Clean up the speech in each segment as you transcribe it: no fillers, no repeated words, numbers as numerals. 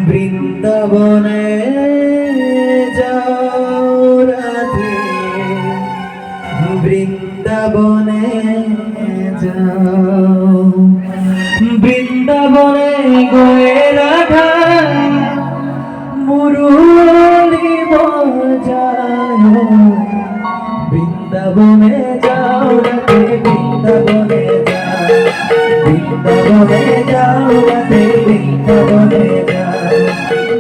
বৃন্দাবনে যাও রাধে, বৃন্দাবনে যাও, বৃন্দাবনে গয়ে রাধা মুরলী বাজাও। বৃন্দাবনে যাও রাধে, বৃন্দাবনে যাও, বৃন্দাবনে যাও রাধে, বৃন্দাবনে যাও,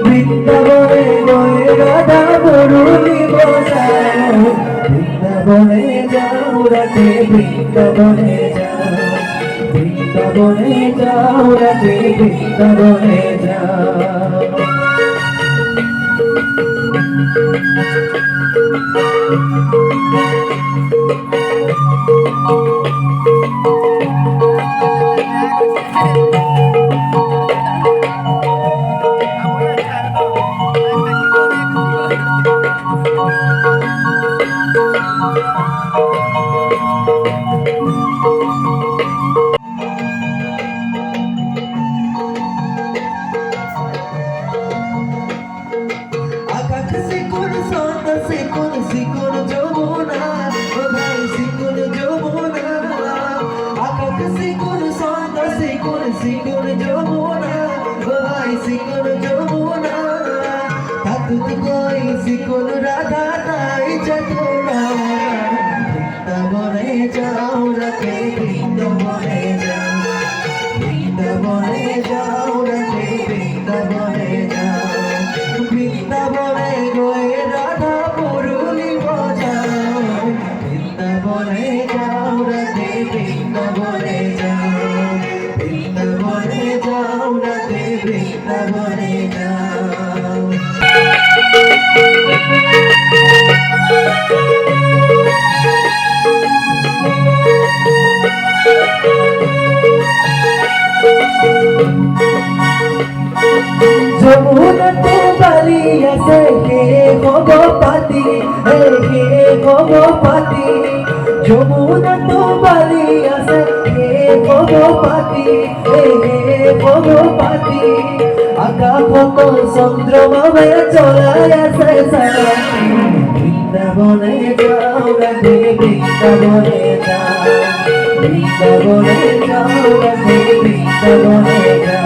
বৃন্দাবনে গয়ে রাধা মুরলী বাজাও। বৃন্দাবনে যাও রাধে, বৃন্দাবনে যাও, বৃন্দাবনে যাও রাধে, বৃন্দাবনে যাও। सिकुल राधा नाई चतुरा बृंदावने जाओ रखे, बृंदावने जाओ, बृंदावने जाओ रखे, बृंदावने जाओ, बृंदावने गए राधा मुरली बजाओ। बृंदावने जाओ रखे, बृंदावने जाओ, बृंदावने जाओ रखे, बृंदावने जाओ। যমুনা তো বালিয়া সে হে ভগপতি, হে ভগপতি, যমুনা তো বালিয়া সে হে ভগপতি, হে ভগপতি। আকাশ চন্দ্রমা চলায় আসে সারাটি। বৃন্দাবনে যাও রাধে, বৃন্দাবনে যাও, বৃন্দাবনে যাও রাধে, বৃন্দাবনে যাও,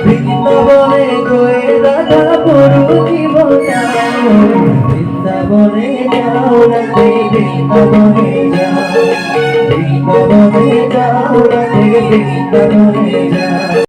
বৃন্দাবনে গয়ে রাধা মুরলী বাজাও। বৃন্দাবনে যাও রাধে, বৃন্দাবনে যাও, বৃন্দাবনে যাও রাধে, বৃন্দাবনে যাও।